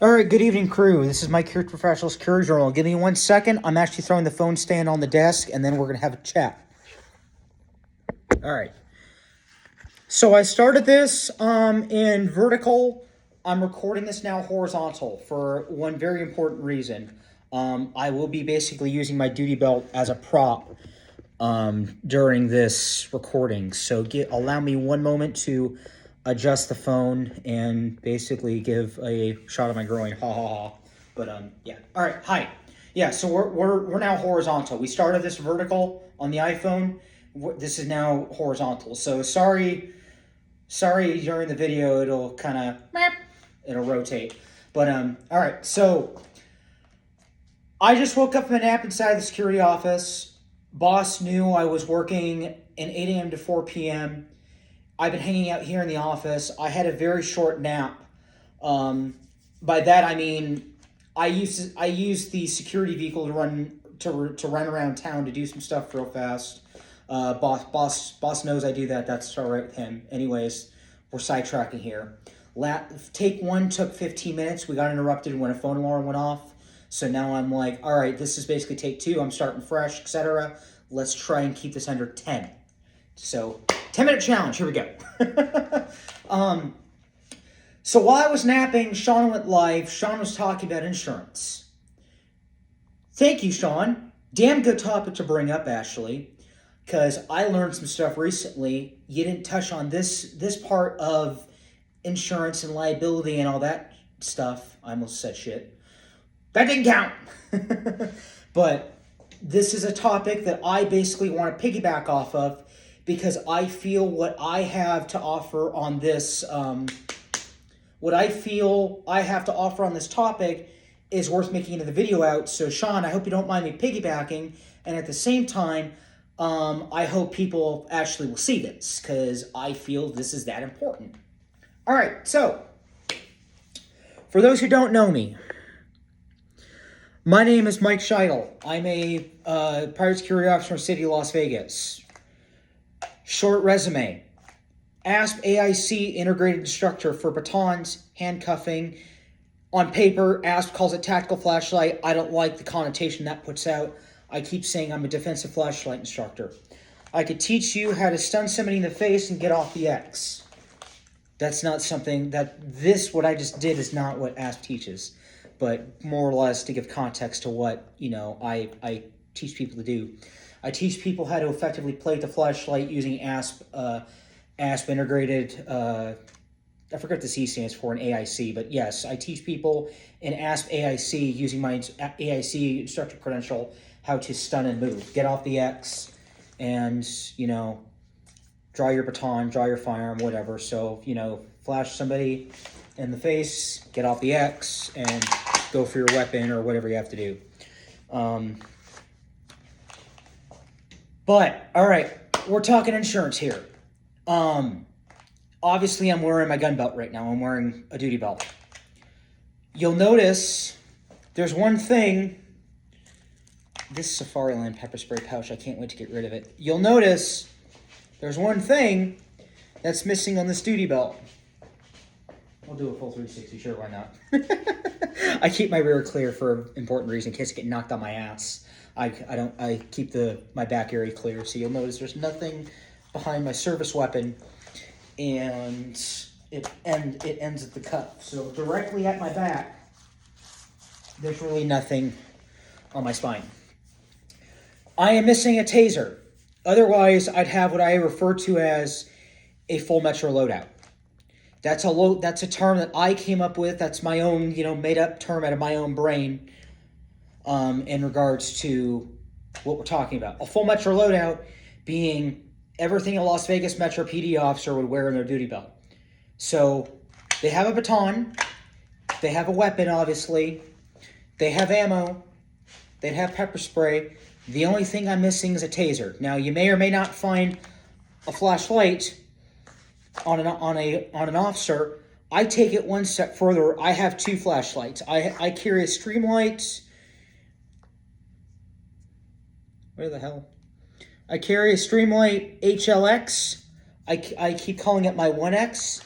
All right, good evening, crew. This is Mike here at Professional Security Journal. Give me 1 second. I'm actually throwing the phone stand on the desk, and then we're going to have a chat. All right. So I started this in vertical. I'm recording this now horizontal for one very important reason. I will be basically using my duty belt as a prop during this recording. So allow me 1 moment to adjust the phone and basically give a shot of my groin. Ha ha ha. But yeah. All right. Hi. Yeah. So we're now horizontal. We started this vertical on the iPhone. This is now horizontal. So sorry during the video it'll kind of it'll rotate. But all right. So I just woke up from a nap inside the security office. Boss knew I was working in 8 a.m. to 4 p.m. I've been hanging out here in the office. I had a very short nap. By that I mean I used the security vehicle to run around town to do some stuff real fast. Boss knows I do that. That's all right with him. Anyways, we're sidetracking here. Take 1 took 15 minutes. We got interrupted when a phone alarm went off. So now I'm like, all right, this is basically take 2. I'm starting fresh, etc. Let's try and keep this under 10. So 10-minute challenge. Here we go. So while I was napping, Sean went live. Sean was talking about insurance. Thank you, Sean. Damn good topic to bring up, actually, because I learned some stuff recently. You didn't touch on this part of insurance and liability and all that stuff. I almost said shit. That didn't count. But this is a topic that I basically want to piggyback off of because I feel what I have to offer on this, what I feel I have to offer on this topic is worth making into the video out. So Sean, I hope you don't mind me piggybacking. And at the same time, I hope people actually will see this because I feel this is that important. All right, so for those who don't know me, my name is Mike Scheidel. I'm a private security officer in the city of Las Vegas. Short resume. ASP AIC integrated instructor for batons, handcuffing. On paper, ASP calls it tactical flashlight. I don't like the connotation that puts out. I keep saying I'm a defensive flashlight instructor. I could teach you how to stun somebody in the face and get off the X. That's not something what I just did is not what ASP teaches. But more or less to give context to what, I teach people to do. I teach people how to effectively plate the flashlight using ASP integrated, I forget what the C stands for in AIC, but yes, I teach people in ASP AIC using my AIC instructor credential how to stun and move. Get off the X and, draw your baton, draw your firearm, whatever. So, flash somebody in the face, get off the X, and go for your weapon or whatever you have to do. But, all right, we're talking insurance here. Obviously, I'm wearing my gun belt right now. I'm wearing a duty belt. You'll notice there's one thing. This Safariland pepper spray pouch, I can't wait to get rid of it. You'll notice there's one thing that's missing on this duty belt. I'll do a full 360, sure, why not? I keep my rear clear for an important reason in case I get knocked on my ass. I keep my back area clear, so you'll notice there's nothing behind my service weapon, and it ends at the cuff. So directly at my back, there's really nothing on my spine. I am missing a taser. Otherwise, I'd have what I refer to as a full metro loadout. That's a term that I came up with. That's my own, made up term out of my own brain in regards to what we're talking about. A full metro loadout being everything a Las Vegas Metro PD officer would wear in their duty belt. So they have a baton, they have a weapon, obviously, they have ammo, they have pepper spray. The only thing I'm missing is a taser. Now, you may or may not find a flashlight on an officer. I take it one step further. I have 2 flashlights. I carry a Streamlight. Where the hell? I carry a Streamlight HLX. I keep calling it my 1X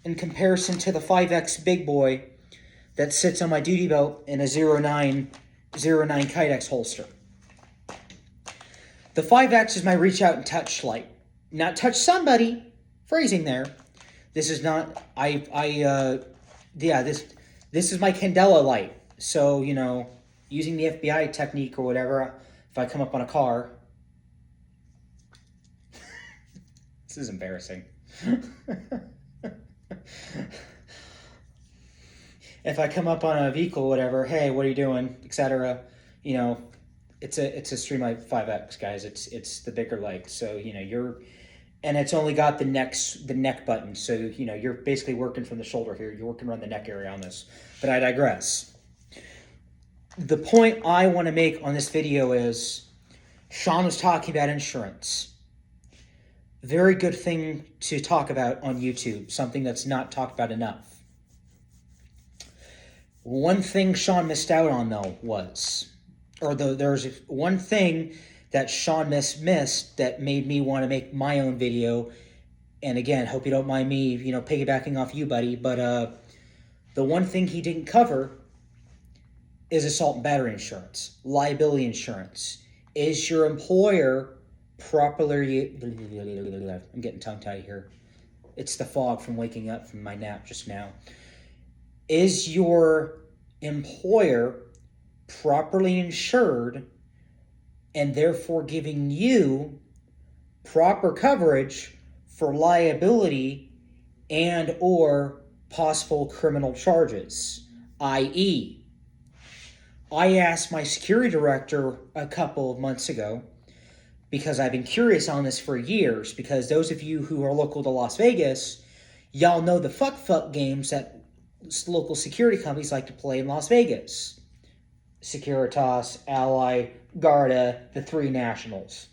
in comparison to the 5X big boy. that sits on my duty belt in a 09 Kydex holster. The 5X is my reach out and touch light. Not touch somebody, phrasing there. This is not, this is my Candela light. So, you know, using the FBI technique or whatever, if I come up on a car. This is embarrassing. If I come up on a vehicle or whatever, hey, what are you doing, etc. You know, it's a Streamlight 5X, guys. It's the bigger light. So, you know, and it's only got the neck button. So, you know, you're basically working from the shoulder here. You're working around the neck area on this. But I digress. The point I want to make on this video is Sean was talking about insurance. Very good thing to talk about on YouTube. Something that's not talked about enough. One thing Sean missed out on, though, there's one thing that Sean missed that made me want to make my own video. And again, hope you don't mind me, you know, piggybacking off you, buddy. But the one thing he didn't cover is assault and battery insurance, liability insurance. Is your employer properly... I'm getting tongue-tied here. It's the fog from waking up from my nap just now. Is your employer properly insured and therefore giving you proper coverage for liability and or possible criminal charges? I.e., I asked my security director a couple of months ago, because I've been curious on this for years, because those of you who are local to Las Vegas, y'all know the fuck games that local security companies like to play in Las Vegas. Securitas, Ally, Garda, the three nationals.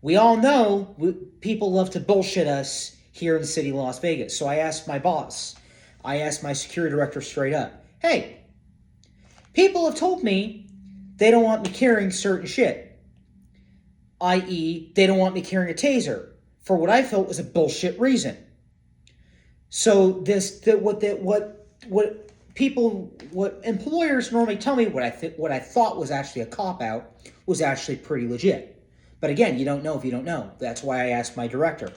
We all know people love to bullshit us here in the city of Las Vegas. So I asked my boss, I asked my security director straight up, hey, people have told me they don't want me carrying certain shit. I.e., they don't want me carrying a taser for what I felt was a bullshit reason. So what employers normally tell me, what I thought was actually a cop-out, was actually pretty legit. But again, you don't know if you don't know. That's why I asked my director.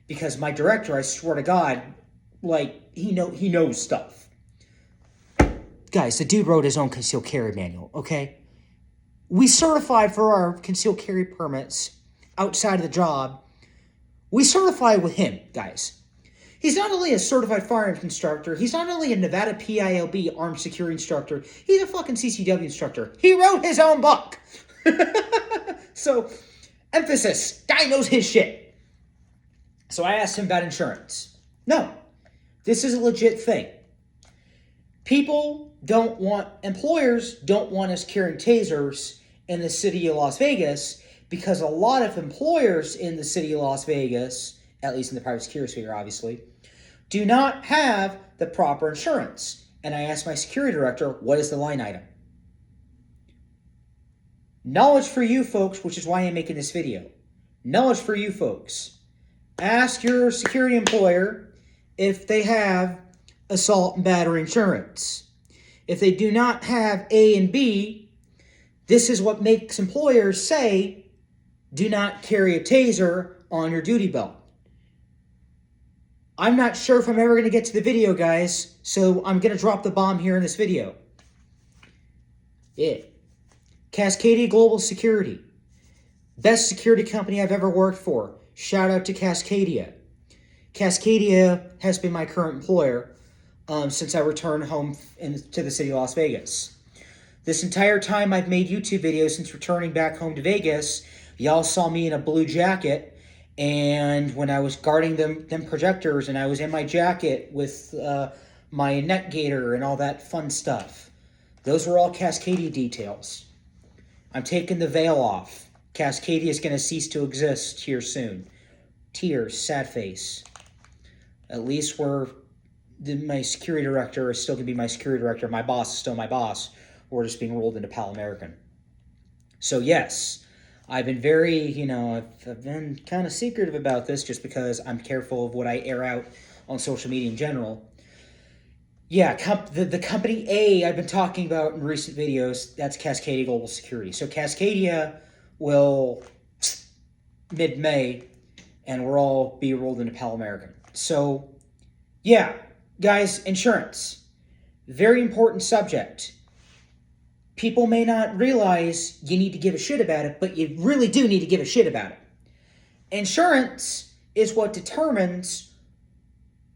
Because my director, I swear to God, like, he knows stuff. Guys, the dude wrote his own concealed carry manual, okay? We certified for our concealed carry permits outside of the job. We certified with him, guys. He's not only a certified firearms instructor, he's not only a Nevada PILB armed security instructor, he's a fucking CCW instructor. He wrote his own book. So, emphasis, guy knows his shit. So I asked him about insurance. No, this is a legit thing. Employers don't want us carrying tasers in the city of Las Vegas, because a lot of employers in the city of Las Vegas, at least in the private security sphere, obviously, do not have the proper insurance. And I asked my security director, what is the line item? Knowledge for you folks, which is why I'm making this video. Knowledge for you folks. Ask your security employer if they have assault and battery insurance. If they do not have A and B, this is what makes employers say, do not carry a taser on your duty belt. I'm not sure if I'm ever going to get to the video, guys, so I'm going to drop the bomb here in this video. Yeah. Cascadia Global Security. Best security company I've ever worked for. Shout out to Cascadia. Cascadia has been my current employer since I returned home to the city of Las Vegas. This entire time I've made YouTube videos since returning back home to Vegas. Y'all saw me in a blue jacket. And when I was guarding them projectors, and I was in my jacket with my neck gaiter and all that fun stuff. Those were all Cascadia details. I'm taking the veil off. Cascadia is going to cease to exist here soon. Tears, sad face. At least my security director is still going to be my security director. My boss is still my boss. We're just being rolled into Pal American. So yes, I've been I've been kind of secretive about this just because I'm careful of what I air out on social media in general. Yeah, the company A I've been talking about in recent videos, that's Cascadia Global Security. So Cascadia will, mid-May, and we'll all be rolled into Pal American. So, yeah, guys, insurance. Very important subject. People may not realize you need to give a shit about it, but you really do need to give a shit about it. Insurance is what determines,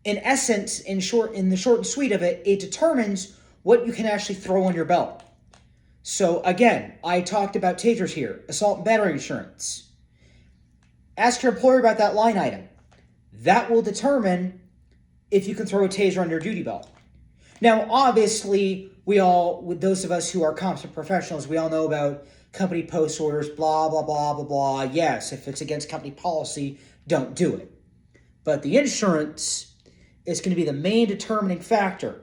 in essence, in the short and sweet of it, it determines what you can actually throw on your belt. So again, I talked about tasers here, assault and battery insurance. Ask your employer about that line item. That will determine if you can throw a taser on your duty belt. Now, obviously, with those of us who are competent professionals, we all know about company post orders, blah, blah, blah, blah, blah. Yes, if it's against company policy, don't do it. But the insurance is going to be the main determining factor.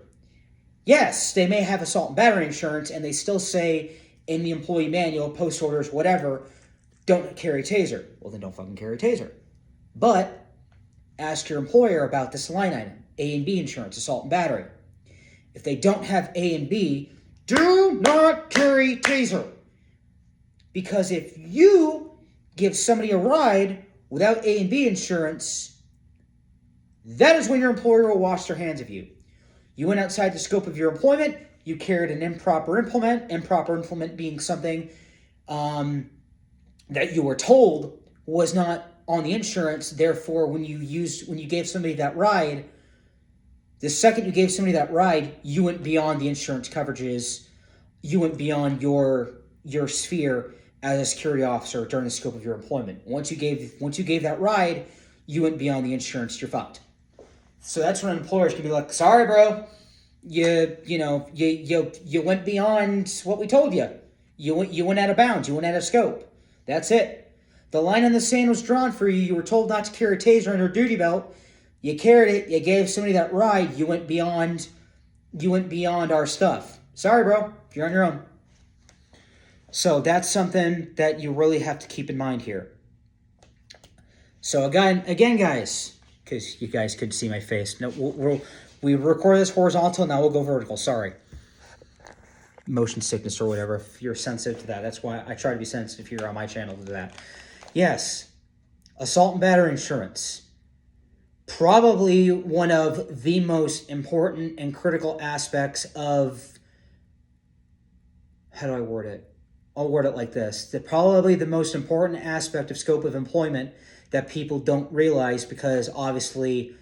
Yes, they may have assault and battery insurance, and they still say in the employee manual, post orders, whatever, don't carry a taser. Well, then don't fucking carry a taser. But ask your employer about this line item, A and B insurance, assault and battery. If they don't have A and B, do not carry taser. Because if you give somebody a ride without A and B insurance, that is when your employer will wash their hands of you. You went outside the scope of your employment, you carried an improper implement being something that you were told was not on the insurance. Therefore, when you gave somebody that ride, the second you gave somebody that ride, you went beyond the insurance coverages. You went beyond your sphere as a security officer during the scope of your employment. Once you gave that ride, you went beyond the insurance. You're fucked. So that's when employers can be like, "Sorry, bro, you went beyond what we told you. You went out of bounds. You went out of scope. That's it. The line in the sand was drawn for you. You were told not to carry a taser on your duty belt. You carried it. You gave somebody that ride. You went beyond our stuff. Sorry, bro. You're on your own." So that's something that you really have to keep in mind here. So again, guys, because you guys could see my face. No, we record this horizontal. Now we'll go vertical. Sorry. Motion sickness or whatever. If you're sensitive to that, that's why I try to be sensitive here on my channel to that. Yes, assault and battery insurance. Probably one of the most important and critical aspects of, how do I word it? I'll word it like this. Probably the most important aspect of scope of employment that people don't realize, because obviously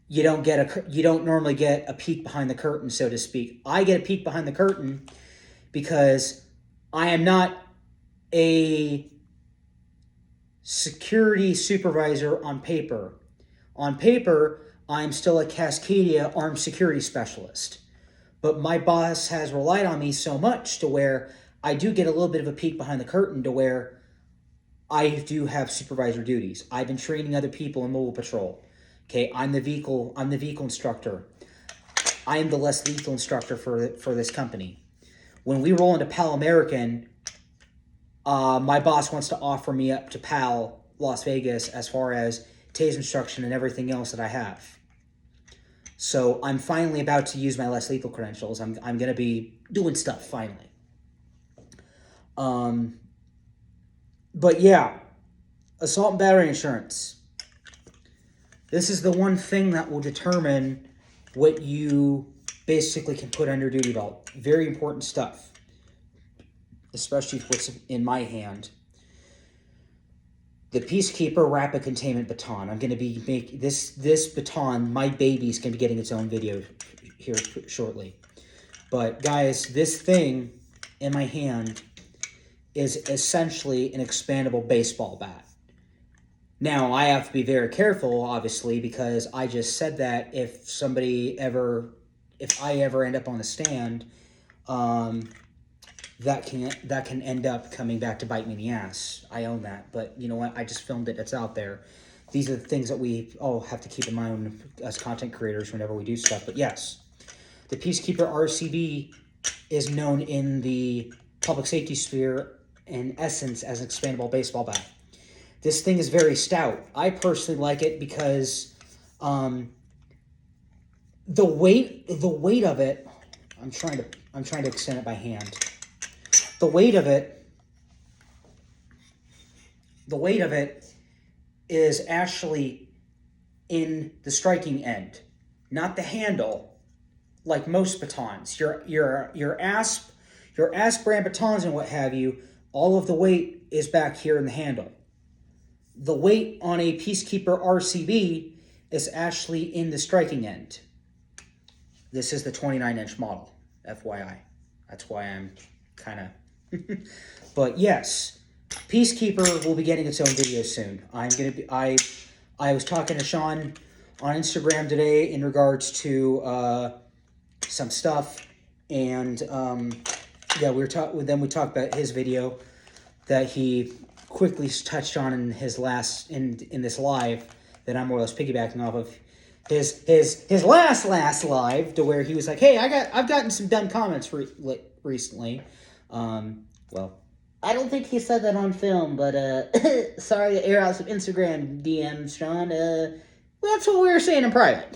you don't normally get a peek behind the curtain, so to speak. I get a peek behind the curtain because I am not a security supervisor on paper. On paper, I'm still a Cascadia armed security specialist. But my boss has relied on me so much to where I do get a little bit of a peek behind the curtain, to where I do have supervisor duties. I've been training other people in mobile patrol. Okay, I'm the vehicle instructor. I am the less lethal instructor for this company. When we roll into Pal American, my boss wants to offer me up to Pal Las Vegas as far as TASE instruction and everything else that I have. So I'm finally about to use my less lethal credentials. I'm going to be doing stuff finally. But yeah, assault and battery insurance. This is the one thing that will determine what you basically can put on your duty belt. Very important stuff, especially what's in my hand. The Peacekeeper Rapid Containment Baton. I'm going to be making this baton, my baby's going to be getting its own video here shortly. But guys, this thing in my hand is essentially an expandable baseball bat. Now, I have to be very careful, obviously, because I just said that if I ever end up on the stand, that can end up coming back to bite me in the ass. I own that. But you know what? I just filmed it. It's out there. These are the things that we all have to keep in mind as content creators whenever we do stuff. But yes, the Peacekeeper RCB is known in the public safety sphere, in essence, as an expandable baseball bat. This thing is very stout. I personally like it because the weight of it, I'm trying to extend it by hand. The weight of it is actually in the striking end, not the handle, like most batons. Your asp brand batons and what have you, all of the weight is back here in the handle. The weight on a Peacekeeper RCB is actually in the striking end. This is the 29-inch model, FYI. That's why I'm kind of... But yes, Peacekeeper will be getting its own video soon. I was talking to Sean on Instagram today in regards to some stuff, and yeah, we talked about his video that he quickly touched on in his last in this live that I'm more or less piggybacking off of his last live, to where he was like, "Hey, I've gotten some dumb comments recently." Well, I don't think he said that on film, but sorry to air out some Instagram DMs, Sean. Well, that's what we were saying in private.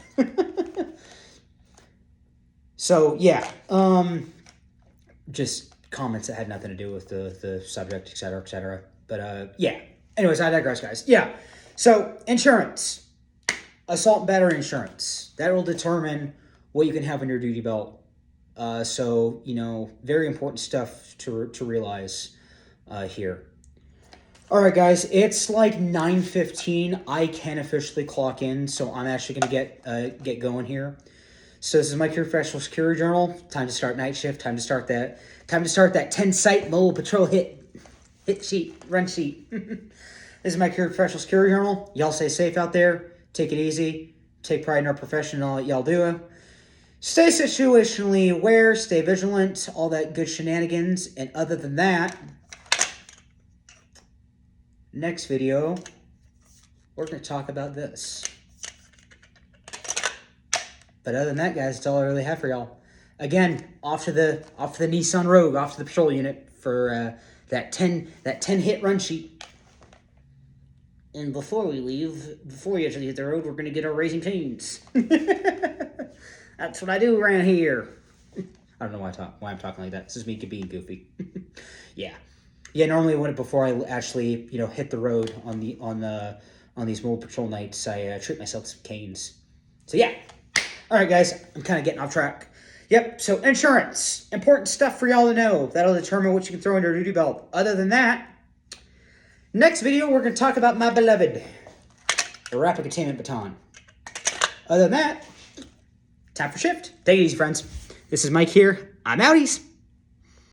So yeah, just comments that had nothing to do with the subject, etc., etc. But yeah. Anyways, I digress, guys. Yeah. So insurance. Assault and battery insurance. That will determine what you can have on your duty belt. So, you know, very important stuff to realize here. All right, guys, it's like 9:15. I can officially clock in, so I'm actually going to get going here. So this is my Professional Security Journal. Time to start night shift. Time to start that 10-site mobile patrol run sheet. This is my Professional Security Journal. Y'all stay safe out there. Take it easy. Take pride in our profession and all that y'all do. Stay situationally aware. Stay vigilant. All that good shenanigans. And other than that, next video, we're going to talk about this. But other than that, guys, that's all I really have for y'all. Again, off to the Nissan Rogue, off to the patrol unit for that 10 hit run sheet. And before we actually hit the road, we're going to get our Raising Cane's. That's what I do around here. I don't know why I'm talking like that. This is me being goofy. Yeah. Normally before I actually hit the road on these mobile patrol nights, I treat myself to some canes. So yeah. All right, guys. I'm kind of getting off track. Yep. So insurance, important stuff for y'all to know. That'll determine what you can throw in your duty belt. Other than that, next video, we're going to talk about my beloved, the Rapid Containment Baton. Other than that, time for shift. Take it easy, friends. This is Mike here. I'm outies.